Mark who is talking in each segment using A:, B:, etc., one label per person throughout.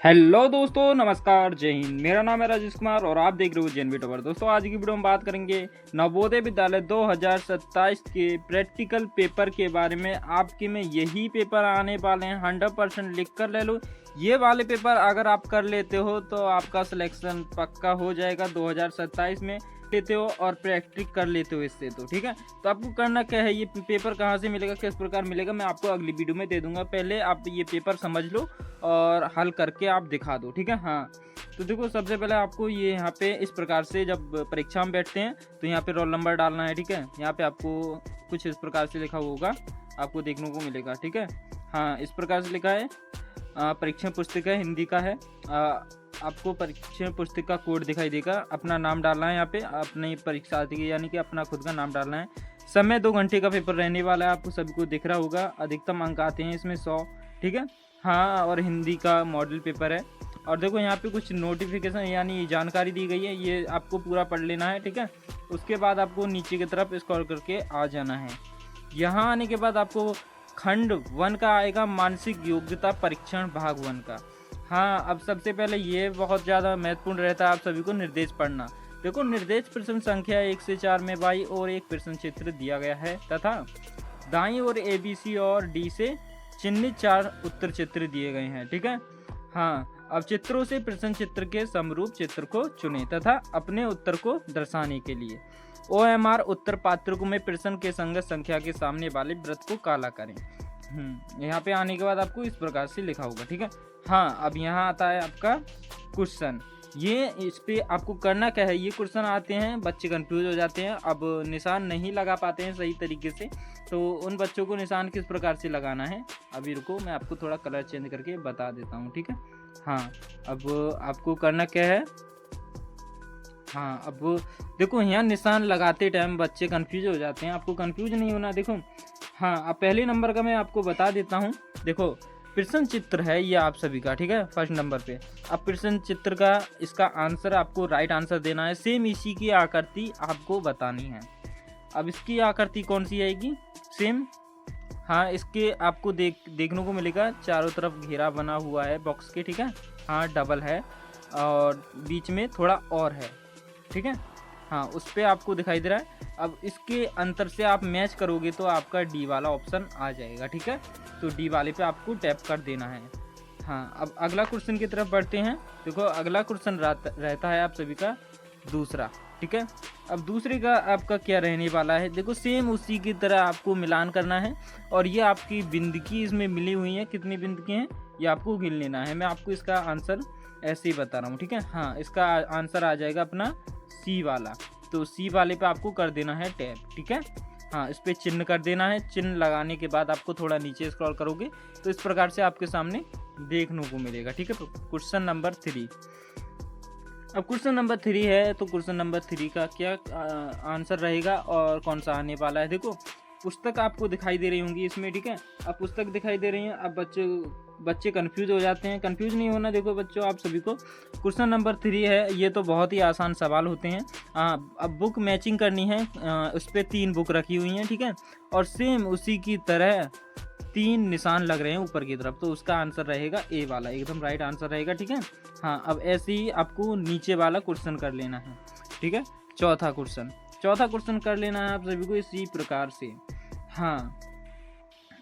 A: Hello दोस्तों, नमस्कार, जय हिंद। मेरा नाम है राजेश कुमार और आप देख रहे हो जेएनवी टॉपर। दोस्तों, आज की वीडियो में बात करेंगे नवोदय विद्यालय 2027 के प्रैक्टिकल पेपर के बारे में। आपके में यही पेपर आने वाले हैं, 100% लिख कर ले लो। ये वाले पेपर अगर आप कर लेते हो तो आपका सिलेक्शन पक्का हो जाएगा 2027 में। लेते हो और प्रैक्टिस कर लेते हो इससे, तो ठीक है। तो आपको करना क्या है, ये पेपर कहाँ से मिलेगा, किस प्रकार मिलेगा, मैं आपको अगली वीडियो में दे दूंगा। पहले आप ये पेपर समझ लो और हल करके आप दिखा दो, ठीक है। हाँ, तो देखो, सबसे पहले आपको ये यहाँ पे इस प्रकार से जब परीक्षा में बैठते हैं तो यहाँ पे रोल नंबर डालना है, ठीक है। यहाँ पे आपको कुछ इस प्रकार से लिखा होगा, आपको देखने को मिलेगा, ठीक है। हाँ, इस प्रकार से लिखा है। परीक्षा पुस्तिका हिंदी का है। आपको परीक्षा पुस्तक का कोड दिखाई देगा। अपना नाम डालना है यहाँ पे, अपने परीक्षार्थी यानी कि अपना खुद का नाम डालना है। समय 2 घंटे का पेपर रहने वाला है, आपको सभी को दिख रहा होगा। अधिकतम अंक आते हैं इसमें 100, ठीक है। हाँ, और हिंदी का मॉडल पेपर है। और देखो, यहाँ पे कुछ नोटिफिकेशन यानी जानकारी दी गई है, ये आपको पूरा पढ़ लेना है, ठीक है। उसके बाद आपको नीचे की तरफ स्क्रॉल करके आ जाना है। यहाँ आने के बाद आपको खंड 1 का आएगा, मानसिक योग्यता परीक्षण भाग 1 का। हाँ, अब सबसे पहले ये बहुत ज़्यादा महत्वपूर्ण रहता है आप सभी को निर्देश पढ़ना। देखो, निर्देश प्रश्न संख्या 1 से 4 में बाई और एक प्रश्न चित्र दिया गया है तथा दाईं ओर ABC और D से चिन्हित 4 उत्तर चित्र दिए गए हैं, ठीक है। हाँ, अब चित्रों से प्रश्न चित्र के समरूप चित्र को चुनें तथा अपने उत्तर को दर्शाने के लिए OMR उत्तर पात्रकों में प्रश्न के संगत संख्या के सामने वाले वृत्त को काला करें। यहाँ पे आने के बाद आपको इस प्रकार से लिखा होगा, ठीक है। हाँ, अब यहाँ आता है आपका क्वेश्चन। ये इस पे आपको करना क्या है, ये क्वेश्चन आते हैं, बच्चे कंफ्यूज हो जाते हैं, अब निशान नहीं लगा पाते हैं सही तरीके से, तो उन बच्चों को निशान किस प्रकार से लगाना है, अभी रुको, मैं आपको थोड़ा कलर चेंज करके बता देता हूँ, ठीक है। हाँ, अब आपको करना क्या है। हाँ, अब देखो, यहाँ निशान लगाते टाइम बच्चे कंफ्यूज हो जाते हैं, आपको कंफ्यूज नहीं होना। देखो, हाँ, अब पहले नंबर का मैं आपको बता देता हूँ। देखो, प्रश्न चित्र है ये आप सभी का, ठीक है, फर्स्ट नंबर पे। अब प्रश्न चित्र का इसका आंसर आपको राइट आंसर देना है। सेम इसी की आकृति आपको बतानी है। अब इसकी आकृति कौन सी आएगी, सेम। हाँ, इसके आपको देखने को मिलेगा चारों तरफ घेरा बना हुआ है बॉक्स के, ठीक है। हाँ, डबल है और बीच में थोड़ा और है, ठीक है। हाँ, उस पर आपको दिखाई दे रहा है। अब इसके अंतर से आप मैच करोगे तो आपका डी वाला ऑप्शन आ जाएगा, ठीक है। तो डी वाले पे आपको टैप कर देना है। हाँ, अब अगला क्वेश्चन की तरफ बढ़ते हैं। देखो, अगला क्वेश्चन रहता है आप सभी का दूसरा, ठीक है। अब दूसरे का आपका क्या रहने वाला है, देखो, सेम उसी की तरह आपको मिलान करना है और ये आपकी बिंदकी इसमें मिली हुई है। कितनी बिंदकी हैं ये आपको गिन लेना है। मैं आपको इसका आंसर ऐसे ही बता रहा हूँ, ठीक है। हाँ, इसका आंसर आ जाएगा अपना सी वाला। तो सी वाले पे आपको कर देना है टैप, ठीक है। हाँ, इस पे चिन्ह कर देना है। चिन्ह लगाने के बाद आपको थोड़ा नीचे स्क्रॉल करोगे तो इस प्रकार से आपके सामने देखने को मिलेगा, ठीक है। तो क्वेश्चन नंबर 3। अब क्वेश्चन नंबर 3 है, तो क्वेश्चन नंबर 3 का क्या आंसर रहेगा और कौन सा आने वाला है। देखो, पुस्तक आपको दिखाई दे रही होंगी इसमें, ठीक है। अब पुस्तक दिखाई दे रही है। अब बच्चे कंफ्यूज हो जाते हैं, कंफ्यूज नहीं होना। देखो बच्चों, आप सभी को क्वेश्चन नंबर 3 है, ये तो बहुत ही आसान सवाल होते हैं। अब बुक मैचिंग करनी है। उस पर 3 बुक रखी हुई हैं, ठीक है, और सेम उसी की तरह 3 निशान लग रहे हैं ऊपर की तरफ, तो उसका आंसर रहेगा ए वाला, एकदम राइट आंसर रहेगा, ठीक है। हाँ, अब ऐसे ही आपको नीचे वाला क्वेश्चन कर लेना है, ठीक है। चौथा क्वेश्चन कर लेना है आप सभी को इसी प्रकार से। हाँ,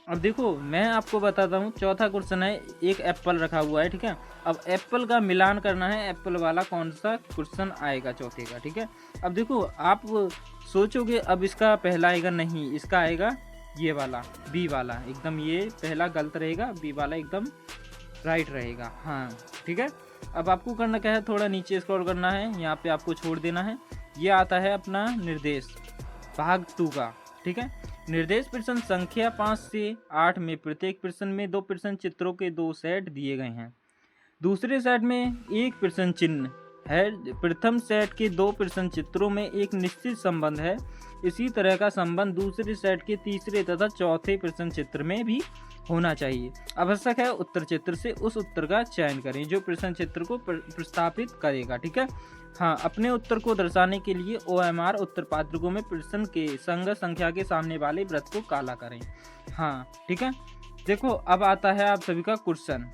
A: अब देखो, मैं आपको बताता हूँ। चौथा क्वेश्चन है, एक एप्पल रखा हुआ है, ठीक है। अब एप्पल का मिलान करना है, एप्पल वाला कौन सा क्वेश्चन आएगा चौथे का, ठीक है। अब देखो, आप सोचोगे अब इसका पहला आएगा, नहीं, इसका आएगा ये वाला, बी वाला। एकदम ये पहला गलत रहेगा, बी वाला एकदम राइट रहेगा। हाँ, ठीक है। अब आपको करना क्या है, थोड़ा नीचे स्क्रॉल करना है, यहाँ पे आपको छोड़ देना है। ये आता है अपना निर्देश भाग 2 का, ठीक है। निर्देश प्रश्न संख्या 5 से 8 में प्रत्येक प्रश्न में 2 प्रश्न चित्रों के 2 सेट दिए गए हैं। दूसरे सेट में एक प्रश्न चिन्ह है। प्रथम सेट के 2 प्रश्न चित्रों में एक निश्चित संबंध है। इसी तरह का संबंध दूसरे सेट के तीसरे तथा चौथे प्रश्न चित्र में भी होना चाहिए। आवश्यक है उत्तर चित्र से उस उत्तर का चयन करें जो प्रश्न चित्र को प्रस्तापित करेगा, ठीक है। हाँ, अपने उत्तर को दर्शाने के लिए OMR उत्तर पात्रकों में प्रश्न के संगत संख्या के सामने वाले वृत्त को काला करें। हाँ, ठीक है। देखो, अब आता है आप सभी का क्वेश्चन।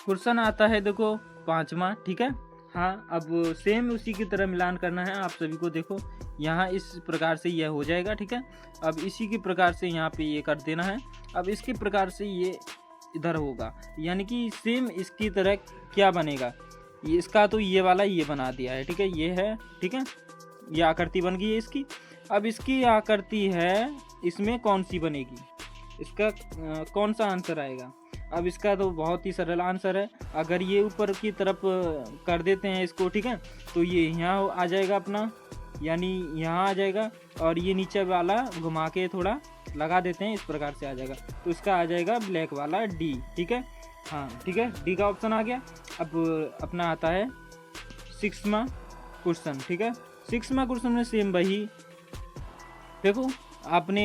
A: क्वेश्चन आता है देखो 5वां, ठीक है। हाँ, अब सेम उसी की तरह मिलान करना है आप सभी को। देखो यहाँ इस प्रकार से यह हो जाएगा, ठीक है। अब इसी के प्रकार से यहाँ पे ये कर देना है। अब इसके प्रकार से ये इधर होगा, यानी कि सेम इसकी तरह क्या बनेगा, ये इसका तो ये वाला ये बना दिया है, ठीक है। ये है, ठीक है, ये आकृति बन गई है इसकी। अब इसकी आकृति है, इसमें कौन सी बनेगी, इसका कौन सा आंसर आएगा। अब इसका तो बहुत ही सरल आंसर है। अगर ये ऊपर की तरफ कर देते हैं इसको, ठीक है, तो ये यहाँ आ जाएगा अपना, यानी यहाँ आ जाएगा। और ये नीचे वाला घुमा के थोड़ा लगा देते हैं, इस प्रकार से आ जाएगा। तो इसका आ जाएगा ब्लैक वाला डी, ठीक है। हाँ ठीक है, डी का ऑप्शन आ गया। अब अपना आता है 6वां क्वेश्चन, ठीक है। 6वां क्वेश्चन में सेम वही, देखो आपने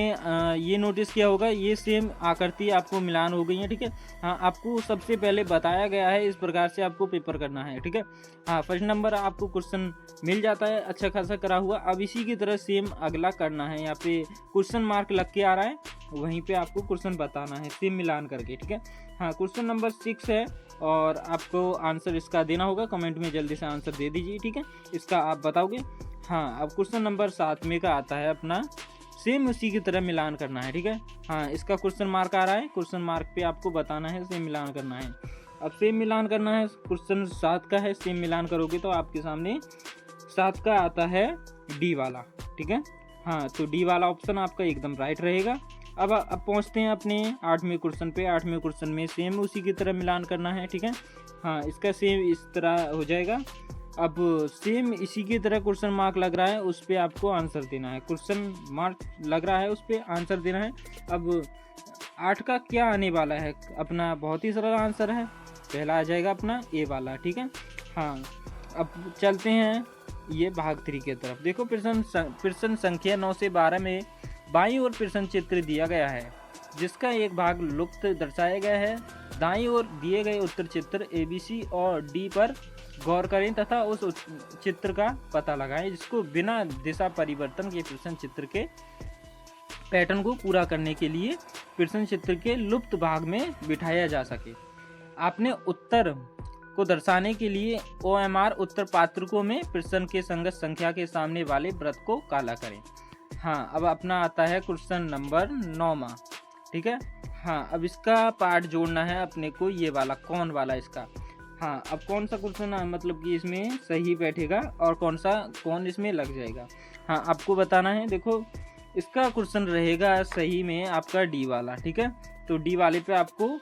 A: ये नोटिस किया होगा, ये सेम आकृति आपको मिलान हो गई है, ठीक है। हाँ, आपको सबसे पहले बताया गया है इस प्रकार से आपको पेपर करना है, ठीक है। हाँ, फर्स्ट नंबर आपको क्वेश्चन मिल जाता है अच्छा खासा करा हुआ। अब इसी की तरह सेम अगला करना है, यहाँ पे क्वेश्चन मार्क लग के आ रहा है, वहीं पे आपको क्वेश्चन बताना है सेम मिलान करके, ठीक है। हाँ, क्वेश्चन नंबर 6 है और आपको आंसर इसका देना होगा। कमेंट में जल्दी से आंसर दे दीजिए, ठीक है, इसका आप बताओगे। हाँ, अब क्वेश्चन नंबर 7 का आता है अपना, सेम उसी की तरह मिलान करना है, ठीक है। हाँ, इसका क्वेश्चन मार्क आ रहा है, क्वेश्चन मार्क पे आपको बताना है, सेम मिलान करना है। अब सेम मिलान करना है, क्वेश्चन 7 का है, सेम मिलान करोगे तो आपके सामने 7 का आता है डी वाला, ठीक है। हाँ, तो डी वाला ऑप्शन आपका एकदम राइट रहेगा। अब पहुँचते हैं अपने 8वें क्वेश्चन पे। 8वें क्वेश्चन में सेम उसी की तरह मिलान करना है, ठीक है। हाँ, इसका सेम इस तरह हो जाएगा। अब सेम इसी की तरह क्वेश्चन मार्क लग रहा है, उस पर आपको आंसर देना है। क्वेश्चन मार्क लग रहा है, उस पर आंसर देना है। अब 8 का क्या आने वाला है अपना, बहुत ही सरल आंसर है, पहला आ जाएगा अपना ए वाला, ठीक है। हाँ, अब चलते हैं ये भाग 3 की तरफ। देखो प्रश्न संख्या 9 से 12 में बाईं ओर प्रश्न चित्र दिया गया है, जिसका एक भाग लुप्त दर्शाया गया है। दाईं ओर दिए गए उत्तर चित्र ABC और D पर गौर करें तथा उस चित्र का पता लगाएं जिसको बिना दिशा परिवर्तन के प्रश्न चित्र के पैटर्न को पूरा करने के लिए प्रश्न चित्र के लुप्त भाग में बिठाया जा सके। आपने उत्तर को दर्शाने के लिए OMR उत्तर पात्रकों में प्रश्न के संगत संख्या के सामने वाले वृत्त को काला करें। हाँ, अब अपना आता है क्वेश्चन नंबर 9वां, ठीक है। हाँ, अब इसका पार्ट जोड़ना है अपने को, ये वाला कौन वाला इसका। हाँ, अब कौन सा क्वेश्चन मतलब कि इसमें सही बैठेगा और कौन इसमें लग जाएगा, हाँ आपको बताना है। देखो इसका क्वेश्चन रहेगा सही में आपका डी वाला, ठीक है। तो डी वाले पे आपको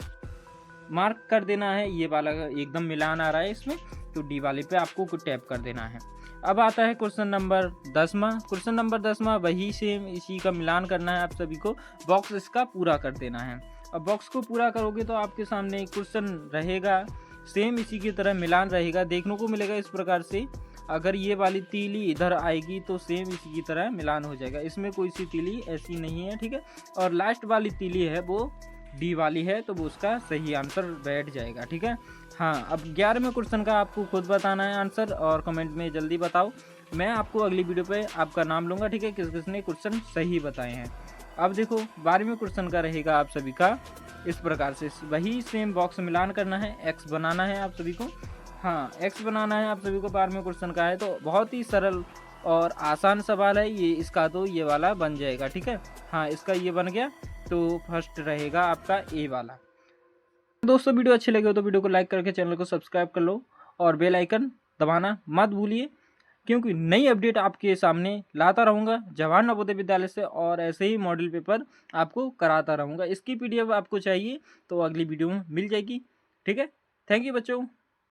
A: मार्क कर देना है, ये वाला एकदम मिलान आ रहा है इसमें, तो डी वाले पे आपको टैप कर देना है। अब आता है क्वेश्चन नंबर 10वां। क्वेश्चन नंबर 10वां वही सेम इसी का मिलान करना है आप सभी को, बॉक्स इसका पूरा कर देना है। अब बॉक्स को पूरा करोगे तो आपके सामने क्वेश्चन रहेगा, सेम इसी की तरह मिलान रहेगा, देखने को मिलेगा इस प्रकार से। अगर ये वाली तीली इधर आएगी तो सेम इसी की तरह मिलान हो जाएगा, इसमें कोई सी तीली ऐसी नहीं है, ठीक है। और लास्ट वाली तीली है वो डी वाली है, तो वो उसका सही आंसर बैठ जाएगा, ठीक है। हाँ, अब 11वें क्वेश्चन का आपको खुद बताना है आंसर, और कमेंट में जल्दी बताओ। मैं आपको अगली वीडियो पे आपका नाम लूँगा, ठीक है, किस किसने क्वेश्चन सही बताए हैं। अब देखो 12वें क्वेश्चन का रहेगा आप सभी का इस प्रकार से, वही सेम बॉक्स मिलान करना है, एक्स बनाना है आप सभी को। हाँ, एक्स बनाना है आप सभी को, 12वें क्वेश्चन का है, तो बहुत ही सरल और आसान सवाल है ये, इसका तो ये वाला बन जाएगा, ठीक है। हाँ, इसका ये बन गया, तो फर्स्ट रहेगा आपका ए वाला। दोस्तों वीडियो अच्छी लगे हो तो वीडियो को लाइक करके चैनल को सब्सक्राइब कर लो और बेल आइकन दबाना मत भूलिए, क्योंकि नई अपडेट आपके सामने लाता रहूँगा जवाहर नवोदय विद्यालय से, और ऐसे ही मॉडल पेपर आपको कराता रहूँगा। इसकी PDF आपको चाहिए तो अगली वीडियो में मिल जाएगी, ठीक है। थैंक यू बच्चों।